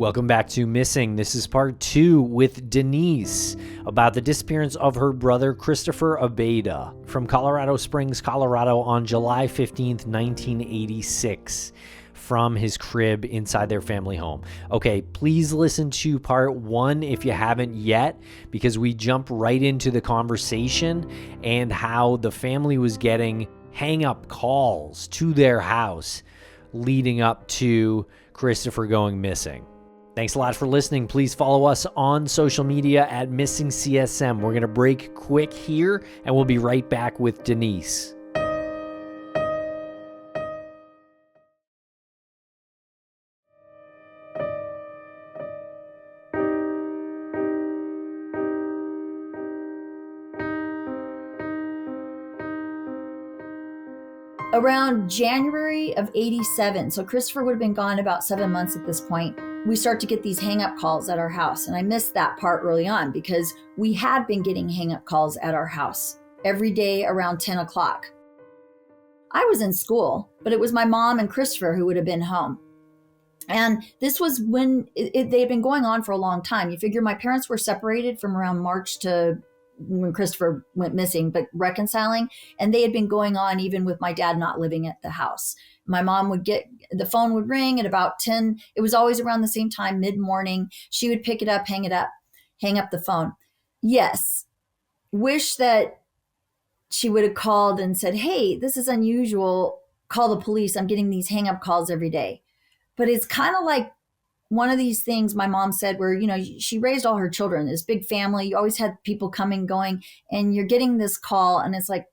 Welcome back to Missing. This is part 2 with Denise about the disappearance of her brother Christopher Abeyta from Colorado Springs, Colorado on July 15th, 1986 from his crib inside their family home. Okay, please listen to part 1 if you haven't yet, because we jump right into the conversation and how the family was getting hang-up calls to their house leading up to Christopher going missing. Thanks a lot for listening. Please follow us on social media at Missing CSM. We're going to break quick here, and we'll be right back with Denise. Around January of 87, so Christopher would have been gone about 7 months at this point, we start to get these hang-up calls at our house. And I missed that part early on because we had been getting hang-up calls at our house every day around 10 o'clock. I was in school, but it was my mom and Christopher who would have been home. And this was when they had been going on for a long time. You figure my parents were separated from around March to when Christopher went missing, but reconciling. And they had been going on even with my dad not living at the house. My mom would the phone would ring at about 10. It was always around the same time, mid-morning. She would pick it up, hang up the phone. Yes. Wish that she would have called and said, hey, this is unusual. Call the police. I'm getting these hang up calls every day. But it's kind of like one of these things my mom said where, she raised all her children, this big family. You always had people coming, going, and you're getting this call. And it's like,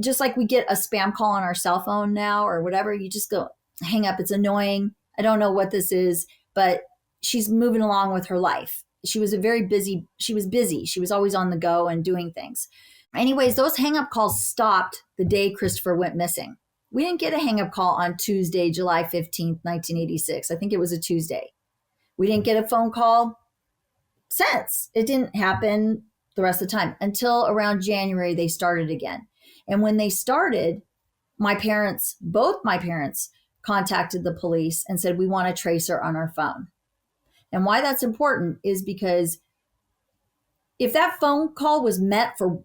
just like we get a spam call on our cell phone now or whatever, you just go hang up. It's annoying. I don't know what this is, but she's moving along with her life. She was busy. She was always on the go and doing things. Anyways, those hang up calls stopped the day Christopher went missing. We didn't get a hang-up call on Tuesday, July 15th, 1986. I think it was a Tuesday. We didn't get a phone call since. It didn't happen the rest of the time until around January, they started again. And when they started, both my parents contacted the police and said, we want to trace her on our phone. And why that's important is because if that phone call was meant for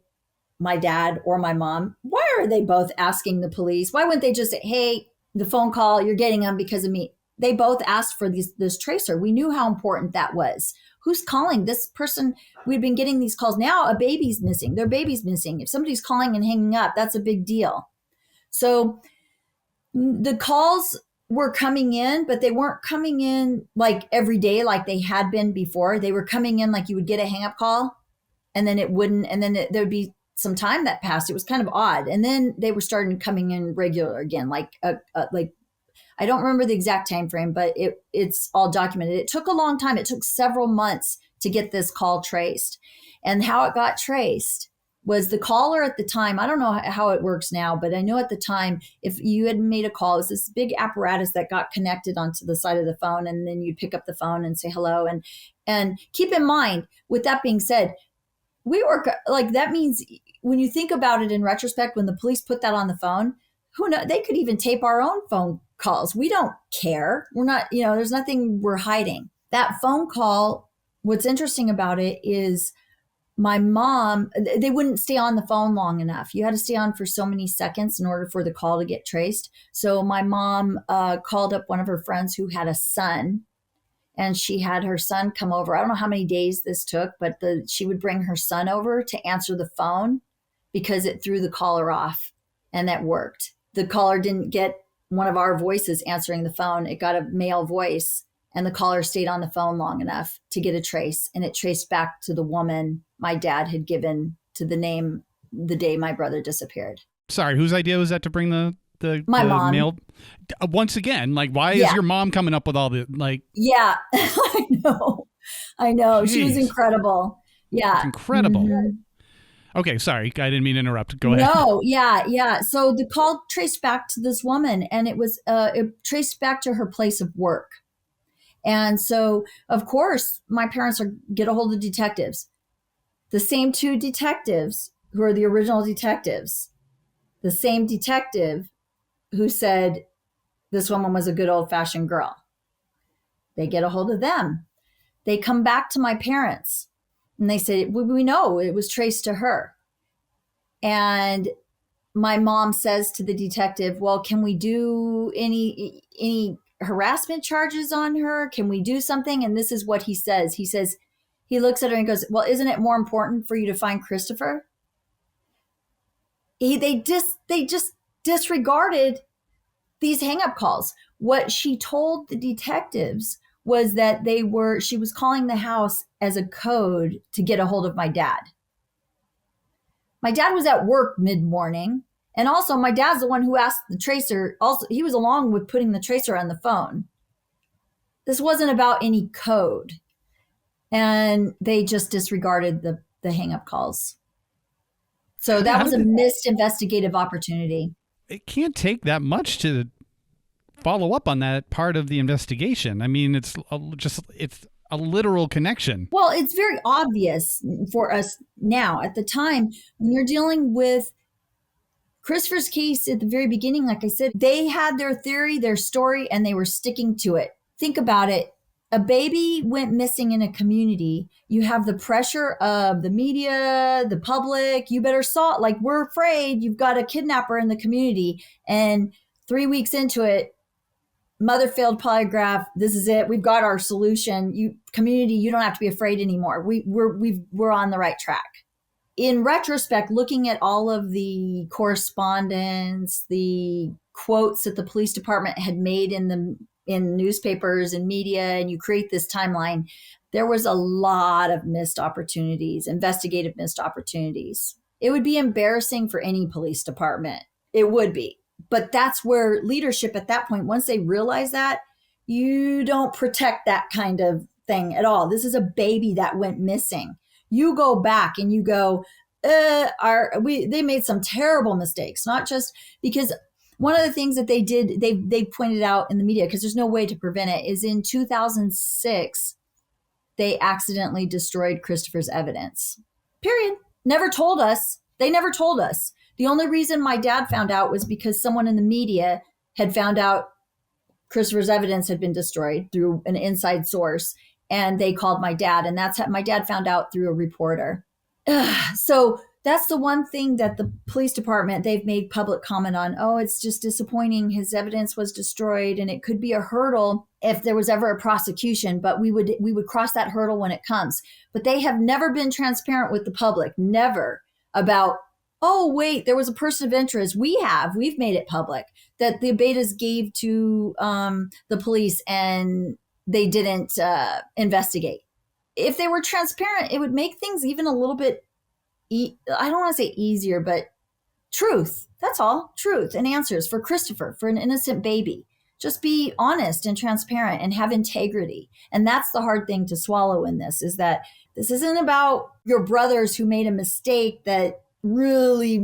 my dad or my mom, why are they both asking the police? Why wouldn't they just say, hey, the phone call, you're getting them because of me? They both asked for this tracer. We knew how important that was. Who's calling this person? We've been getting these calls. Now a baby's missing. Their baby's missing. If somebody's calling and hanging up, that's a big deal. So the calls were coming in, but they weren't coming in like every day like they had been before. They were coming in like you would get a hang-up call and then it wouldn't, and then there'd be some time that passed. It was kind of odd. And then they were starting coming in regular again, like I don't remember the exact time frame, but it's all documented. It took a long time. It took several months to get this call traced. And how it got traced was the caller at the time. I don't know how it works now, but I know at the time, if you had made a call, it was this big apparatus that got connected onto the side of the phone. And then you'd pick up the phone and say hello. And keep in mind, with that being said, we work like that means when you think about it in retrospect, when the police put that on the phone, who knows? They could even tape our own phone calls. We don't care. We're not, there's nothing we're hiding. That phone call, what's interesting about it is my mom, they wouldn't stay on the phone long enough. You had to stay on for so many seconds in order for the call to get traced. So my mom called up one of her friends who had a son. And she had her son come over. I don't know how many days this took, but she would bring her son over to answer the phone because it threw the caller off, and that worked. The caller didn't get one of our voices answering the phone. It got a male voice, and the caller stayed on the phone long enough to get a trace, and it traced back to the woman my dad had given to the name the day my brother disappeared. Sorry, whose idea was that to bring the mom. Mail? Once again, like, why is your mom coming up with all the, like... Yeah, I know. Jeez. She was incredible. Yeah. That's incredible. Mm-hmm. Okay, sorry. I didn't mean to interrupt. Go ahead. No, yeah. So the call traced back to this woman, and it traced back to her place of work. And so, of course, my parents get a hold of detectives. The same two detectives who are the original detectives. The same detective who said this woman was a good old-fashioned girl. They get a hold of them. They come back to my parents and they say, we know it was traced to her. And my mom says to the detective, well, can we do any harassment charges on her? Can we do something? And this is what he says. He looks at her and goes, well, isn't it more important for you to find Christopher? They just disregarded these hang-up calls. What she told the detectives was that she was calling the house as a code to get a hold of my dad. My dad was at work mid-morning. And also my dad's the one who asked the tracer. Also, he was along with putting the tracer on the phone. This wasn't about any code. And they just disregarded the hang-up calls. So that was a missed investigative opportunity. It can't take that much to follow up on that part of the investigation. I mean, it's a literal connection. Well, it's very obvious for us now. At the time, when you're dealing with Christopher's case at the very beginning, like I said, they had their theory, their story, and they were sticking to it. Think about it. A baby went missing in a community. You have the pressure of the media, the public. You better solve, like, we're afraid you've got a kidnapper in the community. And 3 weeks into it, mother failed polygraph. This is it. We've got our solution. Community, you don't have to be afraid anymore. We're on the right track. In retrospect, looking at all of the correspondence, the quotes that the police department had made in newspapers and media, and you create this timeline, there was a lot of missed opportunities, investigative missed opportunities. It would be embarrassing for any police department. It would be. But that's where leadership at that point, once they realize that, you don't protect that kind of thing at all. This is a baby that went missing. You go back and you go, they made some terrible mistakes, not just because one of the things that they did, they pointed out in the media, because there's no way to prevent it, is in 2006, they accidentally destroyed Christopher's evidence. Period. Never told us. They never told us. The only reason my dad found out was because someone in the media had found out Christopher's evidence had been destroyed through an inside source. And they called my dad, and that's how my dad found out through a reporter. So that's the one thing that the police department, they've made public comment on. Oh, it's just disappointing. His evidence was destroyed, and it could be a hurdle if there was ever a prosecution, but we would cross that hurdle when it comes. But they have never been transparent with the public, never, about, oh, wait, there was a person of interest. We've made it public that the Abeytas gave to the police, and they didn't investigate. If they were transparent, it would make things even a little bit, I don't want to say easier, but truth. That's all. Truth and answers for Christopher, for an innocent baby. Just be honest and transparent and have integrity. And that's the hard thing to swallow in this, is that this isn't about your brothers who made a mistake that really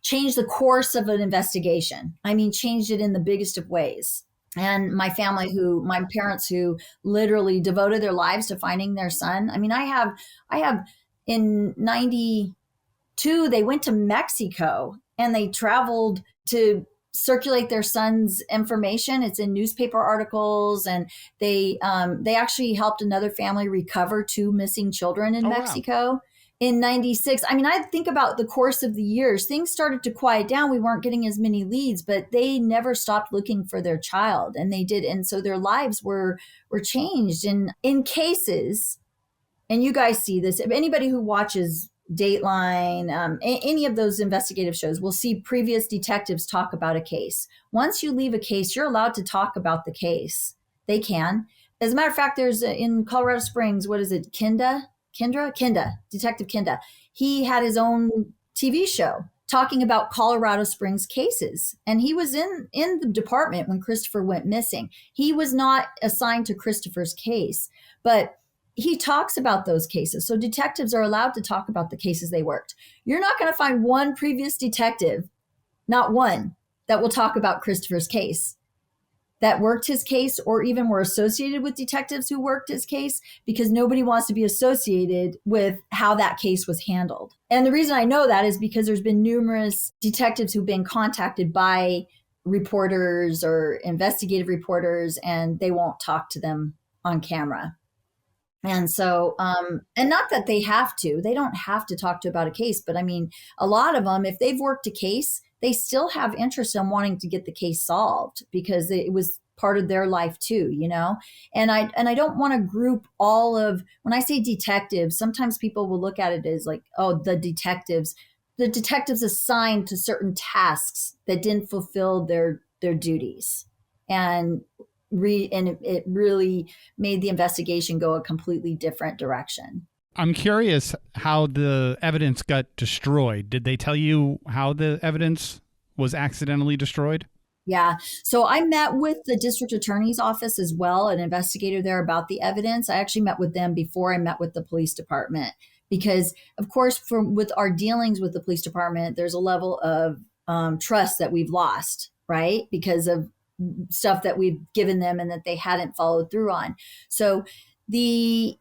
changed the course of an investigation. I mean, changed it in the biggest of ways. And my parents who literally devoted their lives to finding their son. I mean, I have in 92, they went to Mexico and they traveled to circulate their son's information. It's in newspaper articles, and they actually helped another family recover 2 missing children in Mexico. Wow. In 96, I mean, I think about the course of the years, things started to quiet down. We weren't getting as many leads, but they never stopped looking for their child, and they did. And so their lives were changed. And in cases, and you guys see this, if anybody who watches Dateline, any of those investigative shows, will see previous detectives talk about a case. Once you leave a case, you're allowed to talk about the case. They can. As a matter of fact, there's in Colorado Springs, what is it, Kinda, Detective Kinda. He had his own TV show talking about Colorado Springs cases. And he was in the department when Christopher went missing. He was not assigned to Christopher's case, but he talks about those cases. So detectives are allowed to talk about the cases they worked. You're not going to find one previous detective, not one, that will talk about Christopher's case, that worked his case, or even were associated with detectives who worked his case, because nobody wants to be associated with how that case was handled. And the reason I know that is because there's been numerous detectives who've been contacted by reporters or investigative reporters, and they won't talk to them on camera. And so, and not that they don't have to talk to about a case, but I mean, a lot of them, if they've worked a case, they still have interest in wanting to get the case solved because it was part of their life too, you know? And I don't want to group all of, when I say detectives, sometimes people will look at it as like, oh, the detectives assigned to certain tasks that didn't fulfill their duties. And it really made the investigation go a completely different direction. I'm curious how the evidence got destroyed. Did they tell you how the evidence was accidentally destroyed? Yeah. So I met with the district attorney's office as well, an investigator there about the evidence. I actually met with them before I met with the police department because, of course, with our dealings with the police department, there's a level of trust that we've lost, right? Because of stuff that we've given them and that they hadn't followed through on. So the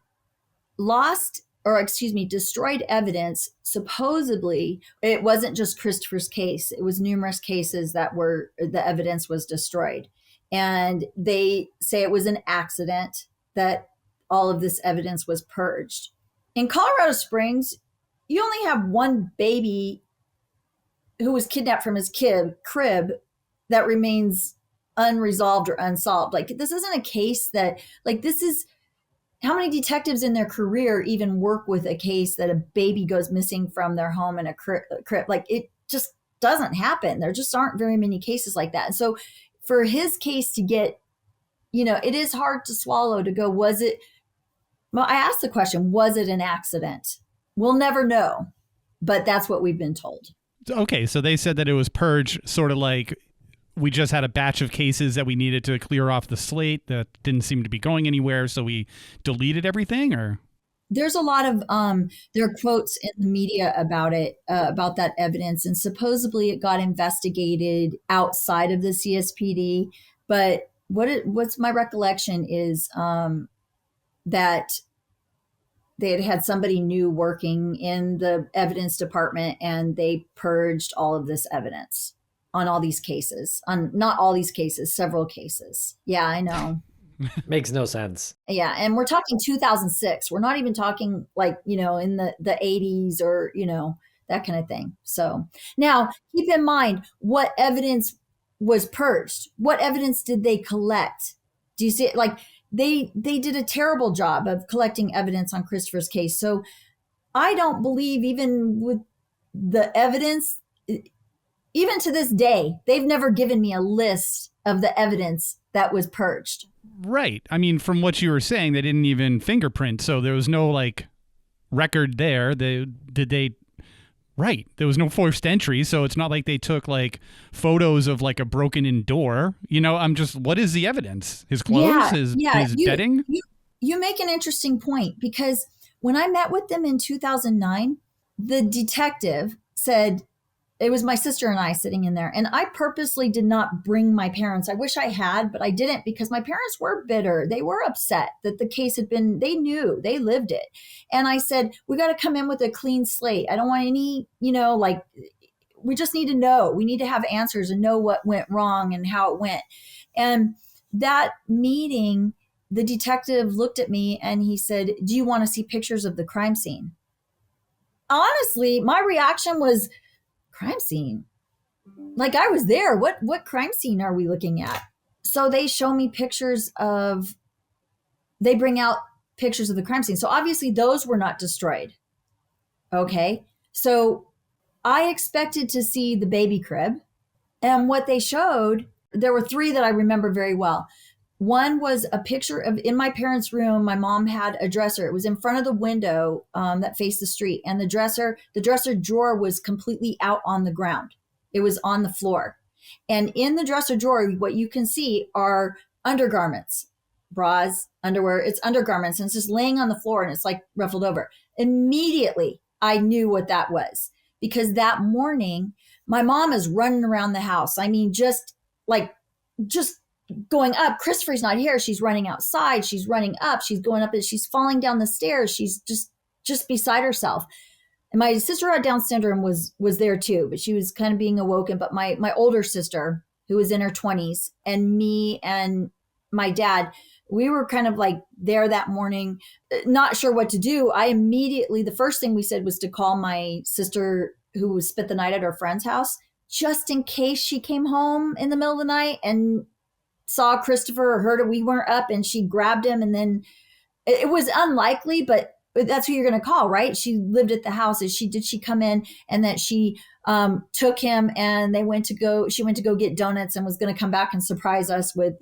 destroyed evidence, supposedly, it wasn't just Christopher's case. It was numerous cases that the evidence was destroyed. And they say it was an accident that all of this evidence was purged. In Colorado Springs, you only have one baby who was kidnapped from his crib that remains unresolved or unsolved. Like, this isn't a case that, like, this is, how many detectives in their career even work with a case that a baby goes missing from their home in a crib? Like, it just doesn't happen. There just aren't very many cases like that. And so for his case to get, it is hard to swallow to go, I asked the question, was it an accident? We'll never know, but that's what we've been told. Okay, so they said that it was purged, sort of like we just had a batch of cases that we needed to clear off the slate that didn't seem to be going anywhere, so we deleted everything, or? There's a lot of there are quotes in the media about it, about that evidence, and supposedly it got investigated outside of the CSPD. But what's my recollection is that they had somebody new working in the evidence department, and they purged all of this evidence on all these cases, on not all these cases, several cases. Yeah, I know. Makes no sense. Yeah. And we're talking 2006. We're not even talking like, in the 80s or, that kind of thing. So now keep in mind what evidence was purged. What evidence did they collect? Do you see it? Like they did a terrible job of collecting evidence on Christopher's case. So I don't believe, even with the evidence, even to this day, they've never given me a list of the evidence that was purged. Right. I mean, from what you were saying, they didn't even fingerprint, so there was no record there. Right. There was no forced entry, so it's not like they took photos of a broken in door. What is the evidence? His clothes, his bedding? You make an interesting point, because when I met with them in 2009, the detective said, it was my sister and I sitting in there, and I purposely did not bring my parents. I wish I had, but I didn't, because my parents were bitter. They were upset that the case had been, they knew, they lived it. And I said, we got to come in with a clean slate. I don't want any, we just need to know. We need to have answers and know what went wrong and how it went. And that meeting, the detective looked at me and he said, do you want to see pictures of the crime scene? Honestly, my reaction was, crime scene? Like, I was there. What crime scene are we looking at? So they show me they bring out pictures of the crime scene. So obviously those were not destroyed. Okay. So I expected to see the baby crib, and what they showed, there were three that I remember very well. One was a picture of, in my parents' room, my mom had a dresser. It was in front of the window that faced the street. And the dresser drawer was completely out on the ground. It was on the floor. And in the dresser drawer, what you can see are undergarments, bras, underwear. It's undergarments, and it's just laying on the floor, and it's ruffled over. Immediately, I knew what that was, because that morning, my mom is running around the house. I mean, just going up. Christopher's not here. She's running outside. She's running up. She's going up, and she's falling down the stairs. She's just beside herself. And my sister who had Down syndrome was there too, but she was kind of being awoken. But my older sister, who was in her 20s, and me and my dad. We were kind of like there that morning, not sure what to do. I immediately, the first thing we said was to call my sister who spent the night at her friend's house, just in case she came home in the middle of the night and saw Christopher or heard it. We weren't up, and she grabbed him. And then it was unlikely, but that's who you're going to call, right? She lived at the house. Did she come in, and that she took him, and she went to go get donuts and was going to come back and surprise us with,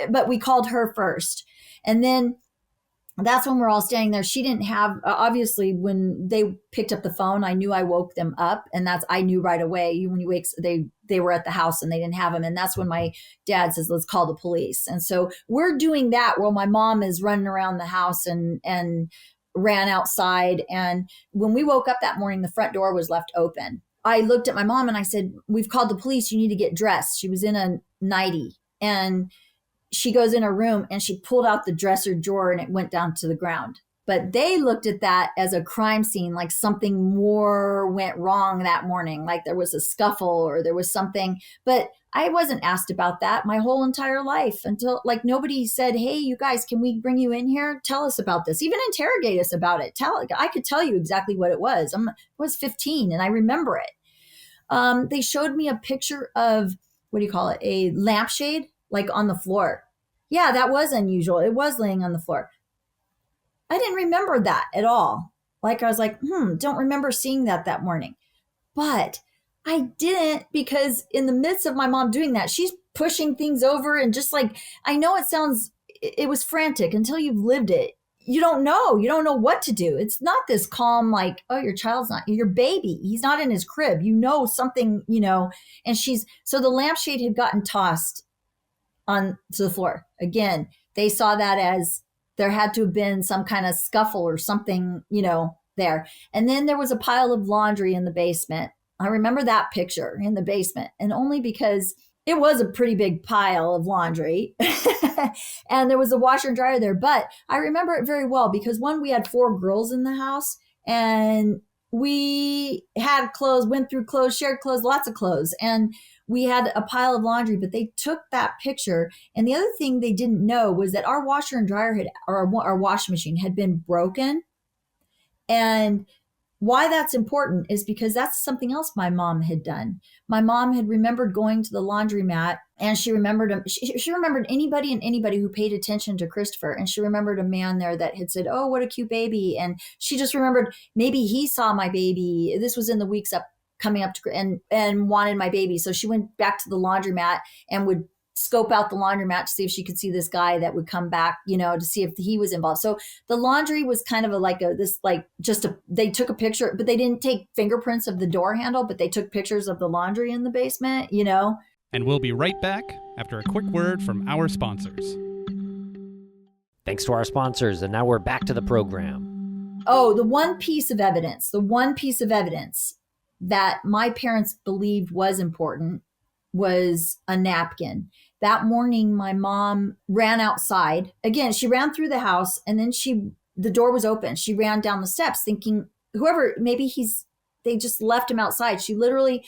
but we called her first. And then that's when we're all standing there. She didn't have, obviously, when they picked up the phone, I knew I woke them up. And I knew right away when you wake, they were at the house and they didn't have him. And that's when my dad says, let's call the police. And so we're doing that while my mom is running around the house and ran outside. And when we woke up that morning, the front door was left open. I looked at my mom and I said, we've called the police. You need to get dressed. She was in a nightie, and she goes in her room and she pulled out the dresser drawer and it went down to the ground. But they looked at that as a crime scene, like something more went wrong that morning, like there was a scuffle or there was something. But I wasn't asked about that my whole entire life until nobody said, hey, you guys, can we bring you in here? Tell us about this, even interrogate us about it. I could tell you exactly what it was. I was 15 and I remember it. They showed me a picture of, a lampshade, like on the floor. Yeah, that was unusual. It was laying on the floor. I didn't remember that at all. I was like, don't remember seeing that morning. But I didn't, because in the midst of my mom doing that, she's pushing things over and just I know it was frantic until you've lived it. You don't know what to do. It's not this calm, oh, your child's not, your baby, he's not in his crib, something, and so the lampshade had gotten tossed onto the floor. Again, they saw that as there had to have been some kind of scuffle or something, there. And then there was a pile of laundry in the basement. I remember that picture in the basement, and only because it was a pretty big pile of laundry and there was a washer and dryer there. But I remember it very well because we had 4 girls in the house, and we had clothes, went through clothes, shared clothes, lots of clothes. And we had a pile of laundry, but they took that picture. And the other thing they didn't know was that our washer and dryer our washing machine had been broken. And why that's important is because that's something else my mom had done. My mom had remembered going to the laundromat, and she remembered him. She remembered anybody who paid attention to Christopher. And she remembered a man there that had said, oh, what a cute baby. And she just remembered maybe he saw my baby. This was in the weeks coming up to, and wanted my baby. So she went back to the laundromat and would scope out the laundromat to see if she could see this guy that would come back, to see if he was involved. So the laundry was kind of they took a picture, but they didn't take fingerprints of the door handle, but they took pictures of the laundry in the basement, And we'll be right back after a quick word from our sponsors. Thanks to our sponsors, and now we're back to the program. Oh, the one piece of evidence that my parents believed was important was a napkin. That morning, my mom ran outside. Again, she ran through the house, and then the door was open. She ran down the steps thinking, they just left him outside. She literally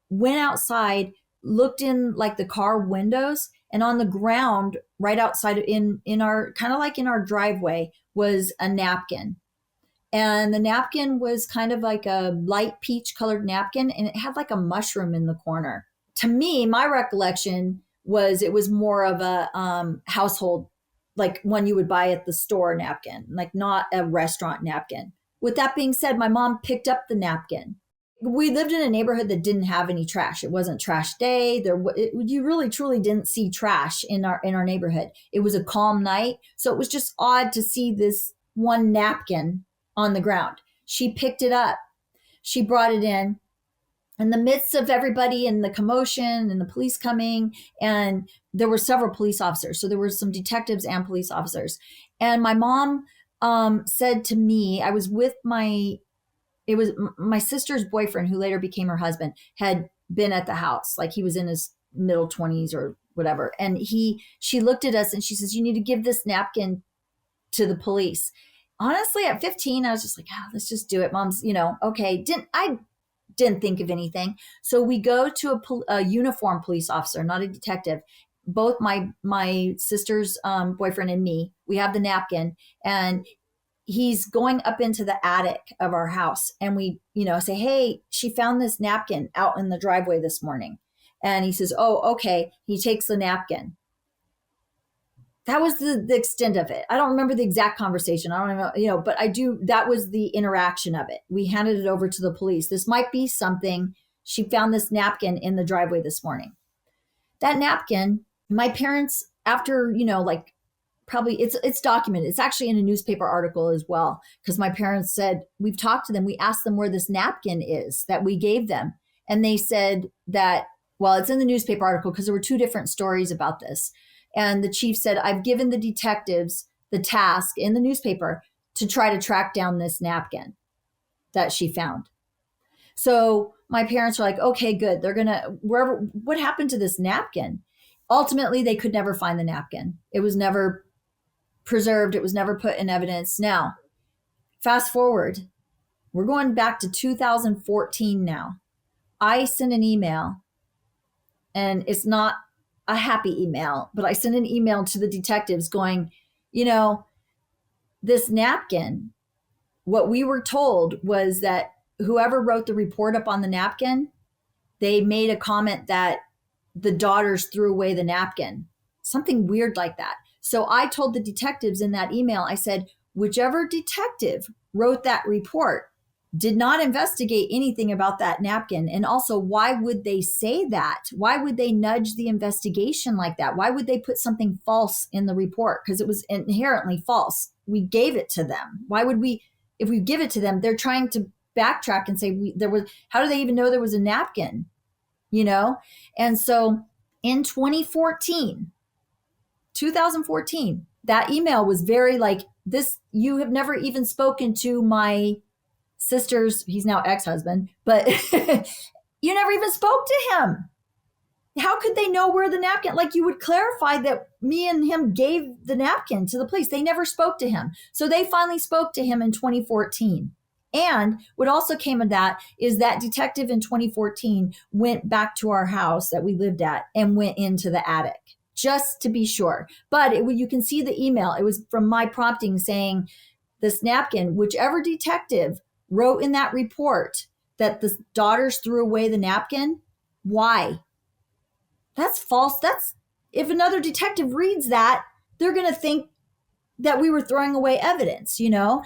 went outside, looked in the car windows, and on the ground right outside in our, kind of in our driveway, was a napkin. And the napkin was kind of like a light peach colored napkin, and it had a mushroom in the corner. To me, my recollection was it was more of a household, one you would buy at the store napkin, not a restaurant napkin. With that being said, my mom picked up the napkin. We lived in a neighborhood that didn't have any trash. It wasn't trash day. You really truly didn't see trash in our neighborhood. It was a calm night, so it was just odd to see this one napkin on the ground. She picked it up. She brought it in the midst of everybody and the commotion and the police coming. And there were several police officers. So there were some detectives and police officers. And my mom said to me, I was with my sister's boyfriend, who later became her husband, had been at the house. He was in his middle 20s or whatever. And she looked at us and she says, you need to give this napkin to the police. Honestly, at 15, I was just let's just do it. Mom's, okay. I didn't think of anything. So we go to a uniformed police officer, not a detective. Both my sister's boyfriend and me, we have the napkin, and he's going up into the attic of our house. And we, say, hey, she found this napkin out in the driveway this morning. And he says, oh, okay. He takes the napkin. That was the extent of it. I don't remember the exact conversation. I don't know, but that was the interaction of it. We handed it over to the police. This might be something. She found this napkin in the driveway this morning. That napkin, my parents, after, probably it's documented. It's actually in a newspaper article as well, because my parents said, we've talked to them. We asked them where this napkin is that we gave them. And they said that, well, it's in the newspaper article because there were two different stories about this. And the chief said, I've given the detectives the task in the newspaper to try to track down this napkin that she found. So my parents were like, okay, good. They're going to, what happened to this napkin? Ultimately, they could never find the napkin. It was never preserved. It was never put in evidence. Now, fast forward, we're going back to 2014 now. I sent an email, and it's not a happy email, but I sent an email to the detectives going, this napkin, what we were told was that whoever wrote the report up on the napkin, they made a comment that the daughters threw away the napkin, something weird like that. So I told the detectives in that email, I said, whichever detective wrote that report did not investigate anything about that napkin. And also, why would they say that? Why would they nudge the investigation like that? Why would they put something false in the report? Because it was inherently false. We gave it to them. Why would we, if we give it to them, they're trying to backtrack and say how do they even know there was a napkin? And so in 2014, that email was very like this, you have never even spoken to my sister's, he's now ex-husband, but you never even spoke to him. How could they know where the napkin, like you would clarify that me and him gave the napkin to the police. They never spoke to him. So they finally spoke to him in 2014. And what also came of that is that detective in 2014 went back to our house that we lived at and went into the attic just to be sure. But you can see the email. It was from my prompting saying this napkin, whichever detective wrote in that report that the daughters threw away the napkin. Why? That's false. If another detective reads that, they're going to think that we were throwing away evidence, Now,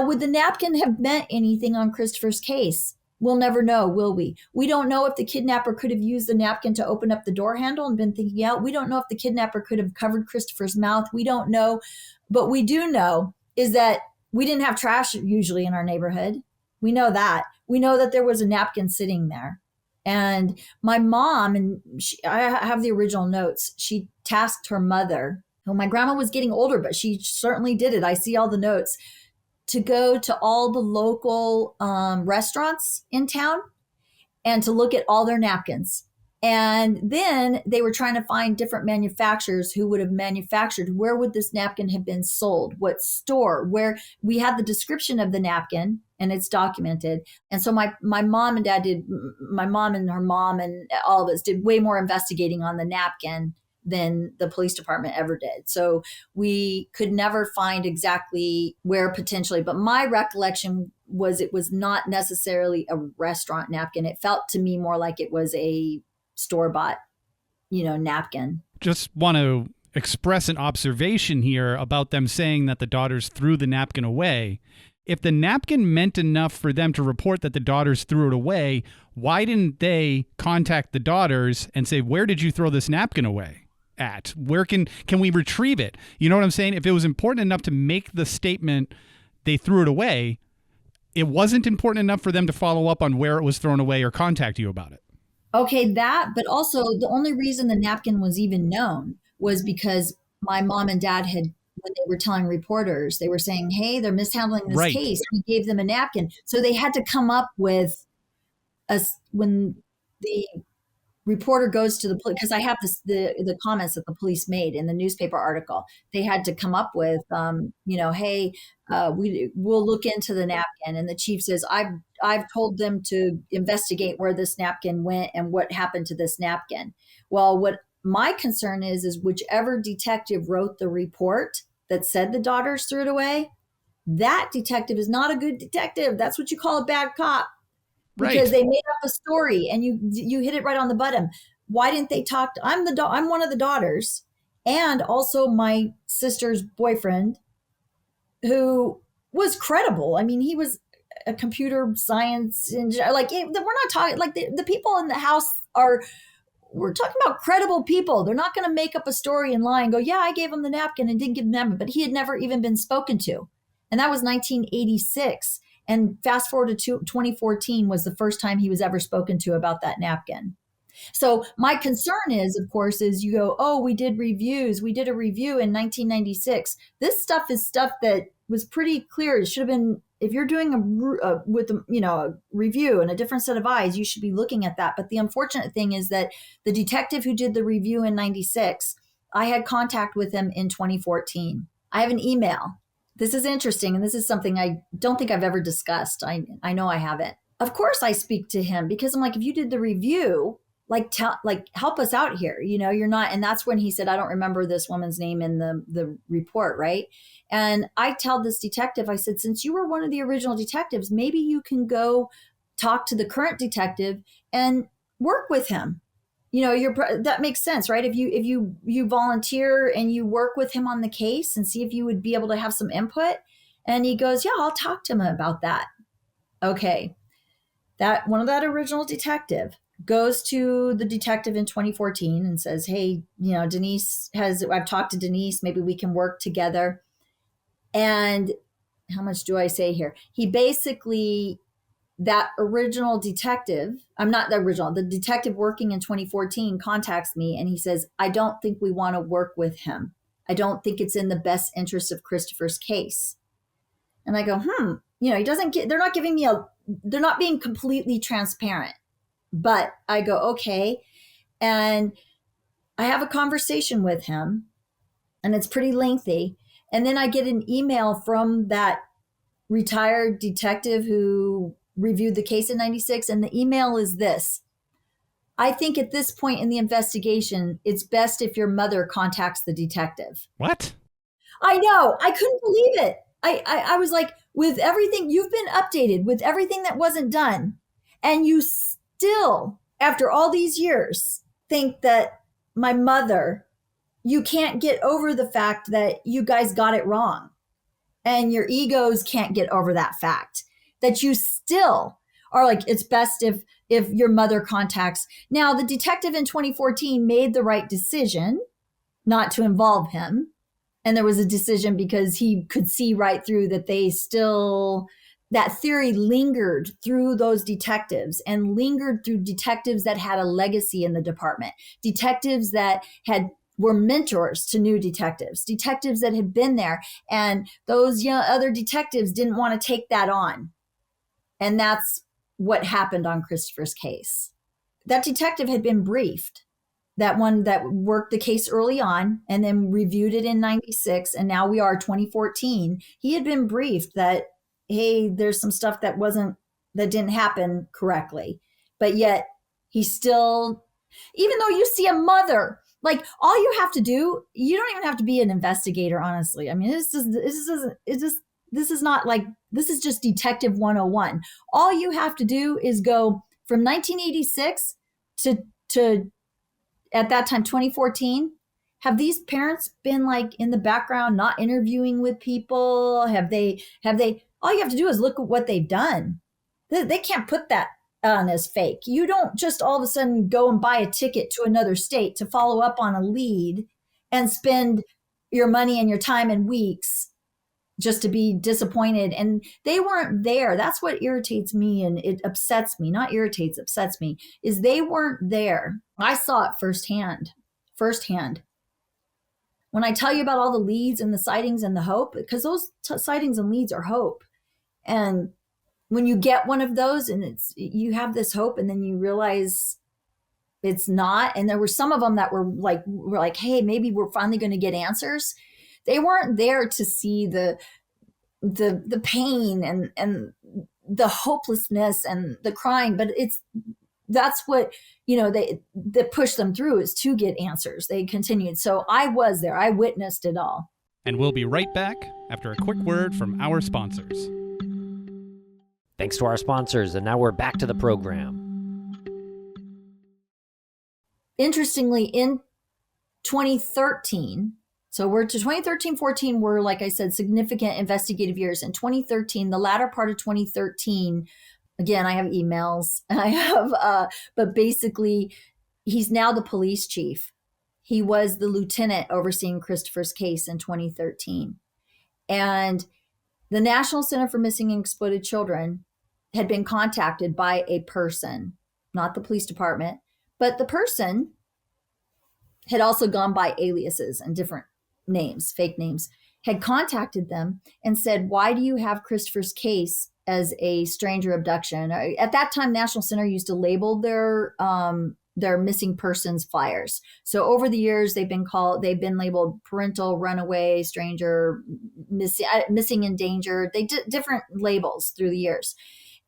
would the napkin have meant anything on Christopher's case? We'll never know, will we? We don't know if the kidnapper could have used the napkin to open up the door handle and been thinking out. We don't know if the kidnapper could have covered Christopher's mouth. We don't know. But we do know is that we didn't have trash usually in our neighborhood. We know that. We know that there was a napkin sitting there. And my mom, and I have the original notes, she tasked her mother. Well, my grandma was getting older, but she certainly did it. I see all the notes, to go to all the local restaurants in town and to look at all their napkins. And then they were trying to find different manufacturers who would have manufactured. Where would this napkin have been sold? What store? Where we had the description of the napkin and it's documented. And so my mom and dad did, my mom and her mom and all of us did way more investigating on the napkin than the police department ever did. So we could never find exactly where potentially, but my recollection was it was not necessarily a restaurant napkin. It felt to me more like it was a store-bought, napkin. Just want to express an observation here about them saying that the daughters threw the napkin away. If the napkin meant enough for them to report that the daughters threw it away, why didn't they contact the daughters and say, where did you throw this napkin away at? Where can we retrieve it? You know what I'm saying? If it was important enough to make the statement they threw it away, it wasn't important enough for them to follow up on where it was thrown away or contact you about it. Okay, but also the only reason the napkin was even known was because my mom and dad had, when they were telling reporters, they were saying, hey, they're mishandling this case. We gave them a napkin. So they had to come up with when the reporter goes to the police, because I have the comments that the police made in the newspaper article. They had to come up with, hey, we'll look into the napkin. And the chief says, I've told them to investigate where this napkin went and what happened to this napkin. Well, what my concern is whichever detective wrote the report that said the daughters threw it away, that detective is not a good detective. That's what you call a bad cop. Because Right. they made up a story and you hit it right on the button. Why didn't they talk to, I'm one of the daughters, and also my sister's boyfriend, who was credible. I mean, he was a computer science engineer. Like, we're not talking like the people in the house we're talking about credible people. They're not going to make up a story and lie and go, yeah, I gave him the napkin and didn't give him the napkin, but he had never even been spoken to. And that was 1986. And fast forward to 2014 was the first time he was ever spoken to about that napkin. So my concern is, of course, is you go, oh, we did reviews. We did a review in 1996. This stuff is stuff that was pretty clear. It should have been, if you're doing a review and a different set of eyes, you should be looking at that. But the unfortunate thing is that the detective who did the review in 96, I had contact with him in 2014. I have an email. This is interesting. And this is something I don't think I've ever discussed. I know I haven't. Of course I speak to him because I'm like, if you did the review, help us out here. You're not. And that's when he said, I don't remember this woman's name in the report. Right. And I tell this detective, I said, since you were one of the original detectives, maybe you can go talk to the current detective and work with him. That makes sense, right? If you volunteer and you work with him on the case and see if you would be able to have some input. And he goes, yeah, I'll talk to him about that. Okay. That one of that original detective goes to the detective in 2014 and says, hey, I've talked to Denise, maybe we can work together. And how much do I say here? He basically, that original detective, the detective working in 2014 contacts me and he says, I don't think we want to work with him. I don't think it's in the best interest of Christopher's case. And I go, he doesn't get, they're not being completely transparent. But I go, okay. And I have a conversation with him and it's pretty lengthy. And then I get an email from that retired detective who reviewed the case in 96. And the email is this: I think at this point in the investigation, it's best if your mother contacts the detective. What? I know. I couldn't believe it. I was like, with everything, you've been updated with everything that wasn't done. And you still, after all these years, think that my mother, you can't get over the fact that you guys got it wrong. And your egos can't get over that fact that you still are like, it's best if your mother contacts. Now, the detective in 2014 made the right decision not to involve him. And there was a decision because he could see right through that that theory lingered through those detectives and lingered through detectives that had a legacy in the department, detectives that were mentors to new detectives that had been there. And those other detectives didn't want to take that on. And that's what happened on Christopher's case. That detective had been briefed, that one that worked the case early on and then reviewed it in 96. And now we are 2014. He had been briefed that, hey, there's some stuff that didn't happen correctly. But yet he still, even though you see a mother, like, all you have to do, you don't even have to be an investigator, honestly. I mean, this is just Detective 101. All you have to do is go from 1986 to at that time, 2014. Have these parents been like in the background, not interviewing with people? Have they, all you have to do is look at what they've done. They can't put that on as fake. You don't just all of a sudden go and buy a ticket to another state to follow up on a lead and spend your money and your time and weeks just to be disappointed. And they weren't there. That's what irritates me, and it upsets me. Not irritates, upsets me, is they weren't there. I saw it firsthand. When I tell you about all the leads and the sightings and the hope, because those sightings and leads are hope. And when you get one of those and you have this hope, and then you realize it's not. And there were some of them that were like, hey, maybe we're finally going to get answers. They weren't there to see the pain and the hopelessness and the crying, but that's what, that pushed them through, is to get answers. They continued. So I was there. I witnessed it all. And we'll be right back after a quick word from our sponsors. Thanks to our sponsors, and now we're back to the program. Interestingly, in 2013, so we're to 2013, 14 were, like I said, significant investigative years. In 2013, the latter part of 2013, again, I have emails, and I have, but basically, he's now the police chief. He was the lieutenant overseeing Christopher's case in 2013. And the National Center for Missing and Exploited Children had been contacted by a person, not the police department, but the person had also gone by aliases and different names, fake names, had contacted them and said, why do you have Christopher's case as a stranger abduction? At that time, National Center used to label their missing persons flyers. So over the years, they've been labeled parental, runaway, stranger, missing, endangered. They did different labels through the years.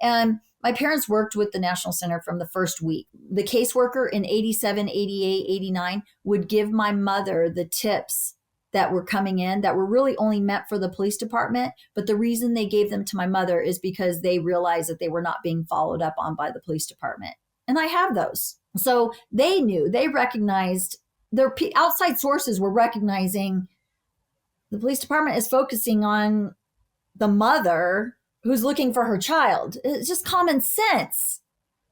And my parents worked with the National Center from the first week. The caseworker in 87, 88, 89 would give my mother the tips that were coming in that were really only meant for the police department. But the reason they gave them to my mother is because they realized that they were not being followed up on by the police department. And I have those. So they recognized, their outside sources were recognizing the police department is focusing on the mother who's looking for her child. It's just common sense.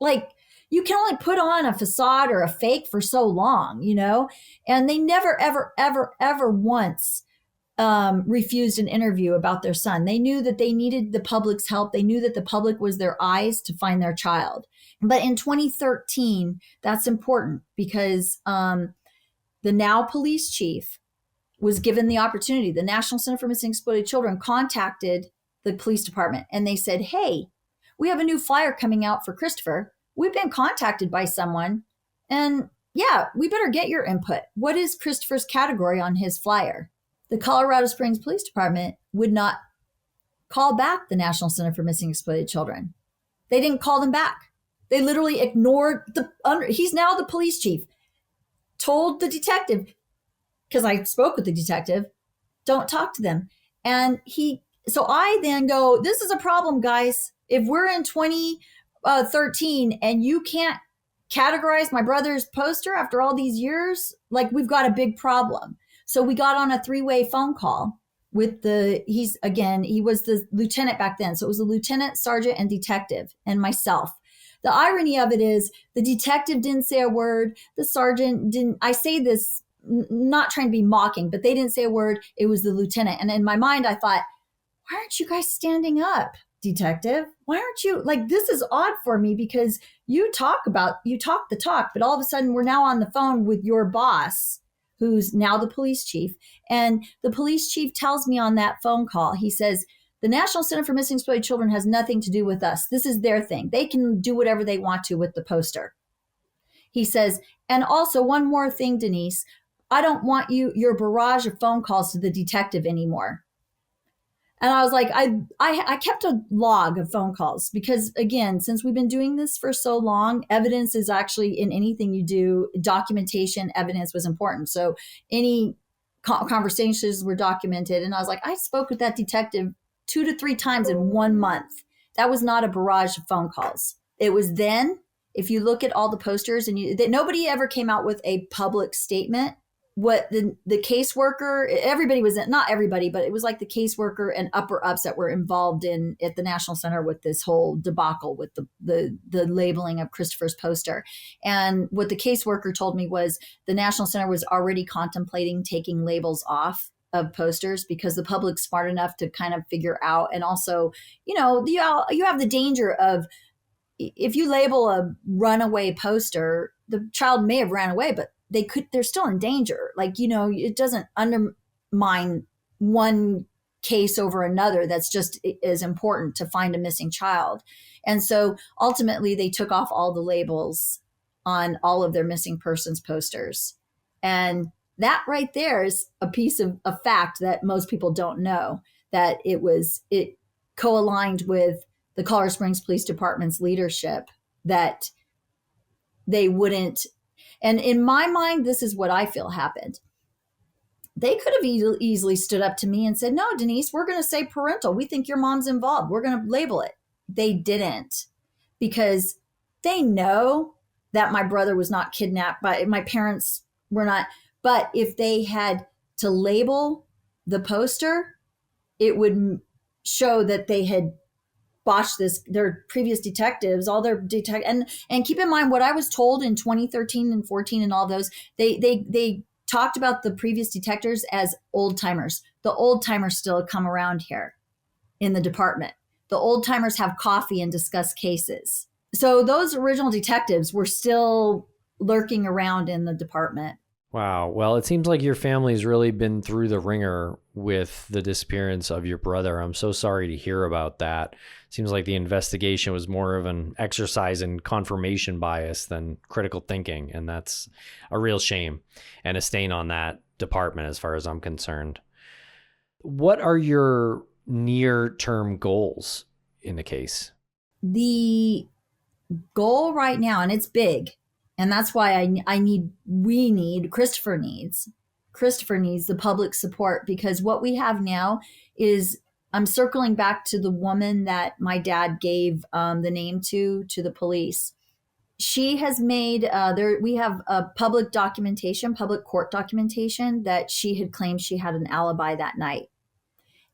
Like, you can only put on a facade or a fake for so long, and they never, ever, ever, ever once refused an interview about their son. They knew that they needed the public's help. They knew that the public was their eyes to find their child. But in 2013, that's important because the now police chief was given the opportunity. The National Center for Missing and Exploited Children contacted the police department and they said, hey, we have a new flyer coming out for Christopher. We've been contacted by someone, and yeah, we better get your input. What is Christopher's category on his flyer? The Colorado Springs Police Department would not call back the National Center for Missing and Exploited Children. They didn't call them back. They literally ignored he's now the police chief, told the detective, because I spoke with the detective, don't talk to them. And so I then go, this is a problem, guys. If we're in 2013 and you can't categorize my brother's poster after all these years, like, we've got a big problem. So we got on a 3-way phone call with he was the lieutenant back then. So it was the lieutenant, sergeant, and detective, and myself. The irony of it is the detective didn't say a word. The sergeant didn't. I say this not trying to be mocking, but they didn't say a word. It was the lieutenant. And in my mind, I thought, why aren't you guys standing up, detective? Why aren't you, like, this is odd for me because you talk the talk, but all of a sudden we're now on the phone with your boss, who's now the police chief. And the police chief tells me on that phone call, he says, the National Center for Missing and Exploited Children has nothing to do with us. This is their thing. They can do whatever they want to with the poster. He says, and also one more thing, Denise, I don't want your barrage of phone calls to the detective anymore. And I was like, I kept a log of phone calls because, again, since we've been doing this for so long, evidence is actually, in anything you do, documentation, evidence was important. So any conversations were documented. And I was like, I spoke with that detective 2 to 3 times in 1 month. That was not a barrage of phone calls. It was then, if you look at all the posters, and nobody ever came out with a public statement. What the caseworker, everybody was, not everybody, but it was like the caseworker and upper ups that were involved at the National Center with this whole debacle with the labeling of Christopher's poster. And what the caseworker told me was the National Center was already contemplating taking labels off of posters because the public's smart enough to kind of figure out. And also, you have the danger of, if you label a runaway poster, the child may have ran away, but they're still in danger. Like, it doesn't undermine one case over another. That's just as important to find a missing child. And so ultimately they took off all the labels on all of their missing persons posters. And that right there is a piece of a fact that most people don't know, that it co-aligned with the Colorado Springs Police Department's leadership, that they wouldn't. And in my mind, this is what I feel happened. They could have easily stood up to me and said, no, Denise, we're going to say parental. We think your mom's involved. We're going to label it. They didn't, because they know that my brother was not kidnapped, by my parents were not. But if they had to label the poster, it would show that they had botched this. Their previous detectives, all their and keep in mind what I was told in 2013 and 14 and all those, they talked about the previous detectives as old timers. The old timers still come around here in the department. The old timers have coffee and discuss cases. So those original detectives were still lurking around in the department. Wow. Well, it seems like your family's really been through the ringer with the disappearance of your brother. I'm so sorry to hear about that. Seems like the investigation was more of an exercise in confirmation bias than critical thinking, and that's a real shame and a stain on that department as far as I'm concerned. What are your near-term goals in the case? The goal right now, and it's big, and that's why Christopher needs the public support, because what we have now is, I'm circling back to the woman that my dad gave the name to the police. She has made, we have a public court documentation that she had claimed she had an alibi that night.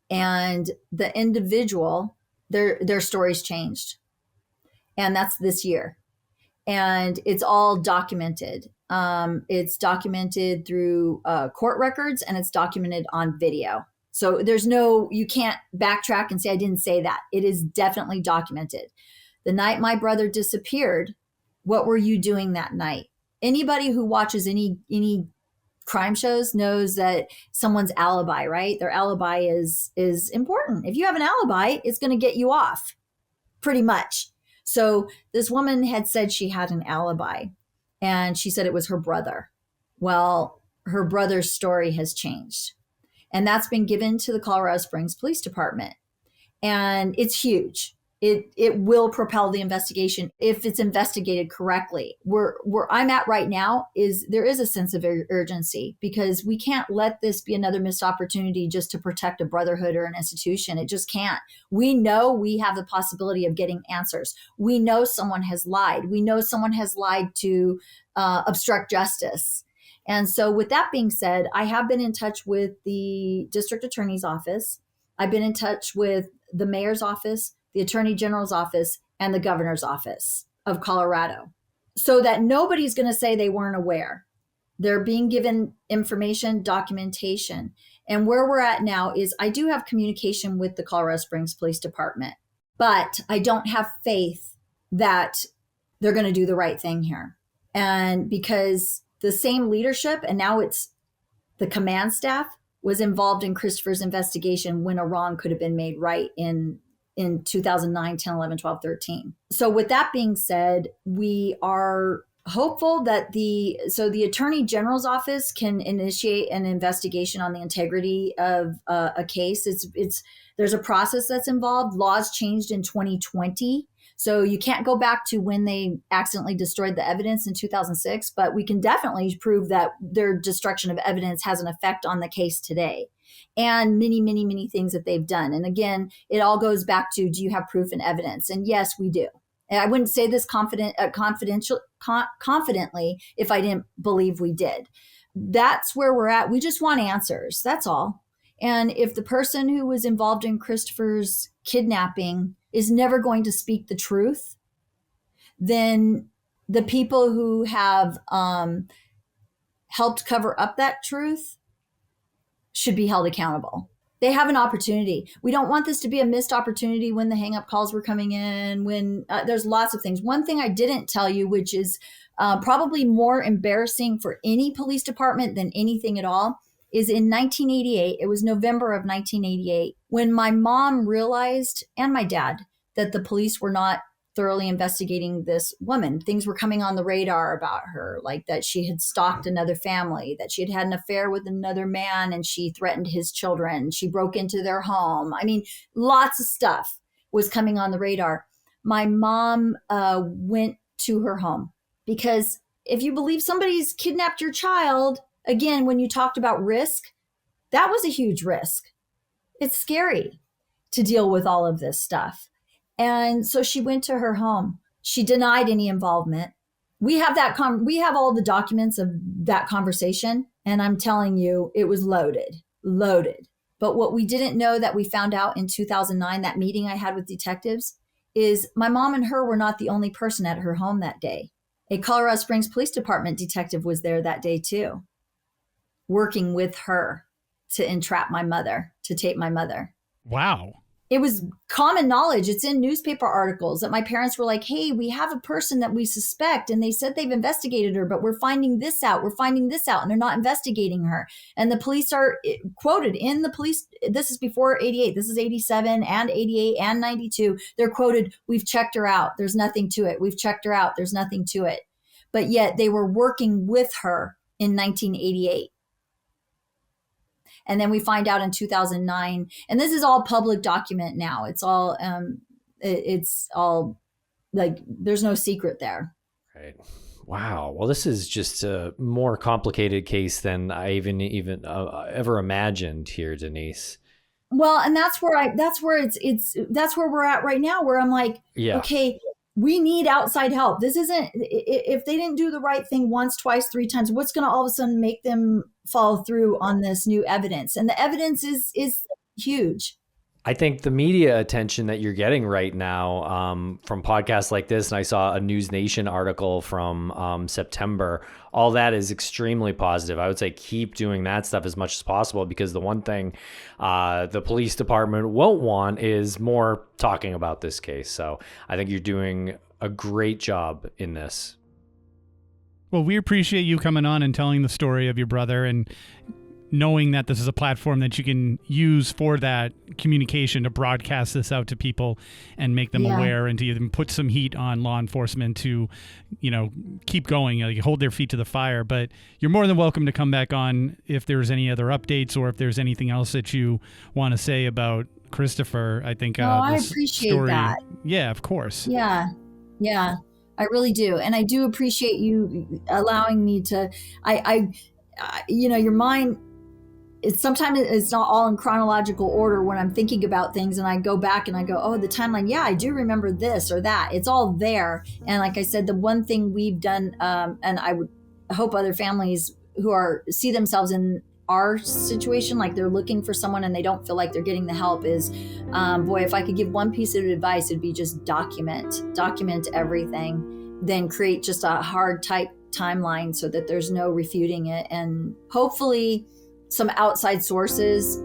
And the individual, their stories changed. And that's this year. And it's all documented. It's documented through court records, and it's documented on video. So you can't backtrack and say, I didn't say that. It is definitely documented. The night my brother disappeared, what were you doing that night? Anybody who watches any crime shows knows that someone's alibi, right? Their alibi is important. If you have an alibi, it's going to get you off, pretty much. So this woman had said she had an alibi, and she said it was her brother. Well, her brother's story has changed, and that's been given to the Colorado Springs Police Department. And it's huge. It will propel the investigation if it's investigated correctly. Where I'm at right now is there is a sense of urgency, because we can't let this be another missed opportunity just to protect a brotherhood or an institution. It just can't. We know we have the possibility of getting answers. We know someone has lied. We know someone has lied to obstruct justice. And so with that being said, I have been in touch with the district attorney's office. I've been in touch with the mayor's office, the attorney general's office, and the governor's office of Colorado, so that nobody's going to say they weren't aware. They're being given information, documentation. And where we're at now is, I do have communication with the Colorado Springs Police Department, but I don't have faith that they're going to do the right thing here. And because the same leadership, and now it's the command staff, was involved in Christopher's investigation when a wrong could have been made right in 2009, 10, 11, 12, 13. So with that being said, we are hopeful that the Attorney General's office can initiate an investigation on the integrity of a case. There's a process that's involved. Laws changed in 2020. So you can't go back to when they accidentally destroyed the evidence in 2006, but we can definitely prove that their destruction of evidence has an effect on the case today, and many, many, many things that they've done. And again, it all goes back to, do you have proof and evidence? And yes, we do. And I wouldn't say this confidently if I didn't believe we did. That's where we're at. We just want answers. That's all. And if the person who was involved in Christopher's kidnapping is never going to speak the truth, then the people who have helped cover up that truth should be held accountable. They have an opportunity. We don't want this to be a missed opportunity when the hang-up calls were coming in, when there's lots of things. One thing I didn't tell you, which is probably more embarrassing for any police department than anything at all, is in 1988, it was November of 1988, when my mom realized, and my dad, that the police were not thoroughly investigating this woman. Things were coming on the radar about her, like that she had stalked another family, that she had had an affair with another man and she threatened his children. She broke into their home. I mean, lots of stuff was coming on the radar. My mom went to her home because if you believe somebody's kidnapped your child, again, when you talked about risk, that was a huge risk. It's scary to deal with all of this stuff. And so she went to her home. She denied any involvement. We have we have all the documents of that conversation. And I'm telling you, it was loaded. But what we didn't know that we found out in 2009, that meeting I had with detectives, is my mom and her were not the only person at her home that day. A Colorado Springs Police Department detective was there that day too, working with her to entrap my mother, to tape my mother. Wow. It was common knowledge. It's in newspaper articles that my parents were like, hey, we have a person that we suspect. And they said they've investigated her, but we're finding this out. And they're not investigating her. And the police are quoted in the police. This is before 88. This is 87 and 88 and 92. They're quoted, we've checked her out. There's nothing to it. We've checked her out. There's nothing to it. But yet they were working with her in 1988. And then we find out in 2009, and this is all public document now. It's all like, there's no secret there. Right. Wow. Well, this is just a more complicated case than I even ever imagined here, Denise. Well, and that's where we're at right now, where I'm like, yeah. Okay, we need outside help. This isn't, if they didn't do the right thing once, twice, three times, what's going to all of a sudden make them follow through on this new evidence? And the evidence is huge. I think the media attention that you're getting right now from podcasts like this, and I saw a News Nation article from September, all that is extremely positive. I would say keep doing that stuff as much as possible, because the one thing the police department won't want is more talking about this case. So I think you're doing a great job in this. Well, we appreciate you coming on and telling the story of your brother, and knowing that this is a platform that you can use for that communication to broadcast this out to people and make them aware, and to even put some heat on law enforcement to, keep going, like hold their feet to the fire. But you're more than welcome to come back on if there's any other updates, or if there's anything else that you want to say about Christopher. I think I appreciate that. Yeah, of course. Yeah. I really do. And I do appreciate you allowing me to, your mind, sometimes it's not all in chronological order when I'm thinking about things, and I go back and I go, oh, the timeline. Yeah, I do remember this or that. It's all there. And like I said, the one thing we've done, and I would hope other families who see themselves in our situation, like they're looking for someone and they don't feel like they're getting the help, is, if I could give one piece of advice, it'd be just document everything, then create just a hard type timeline so that there's no refuting it. And hopefully some outside sources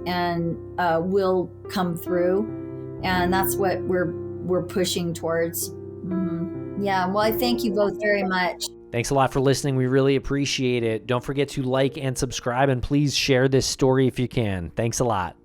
will come through, and that's what we're pushing towards. Mm-hmm. Yeah. Well, I thank you both very much. Thanks a lot for listening. We really appreciate it. Don't forget to like and subscribe, and please share this story if you can. Thanks a lot.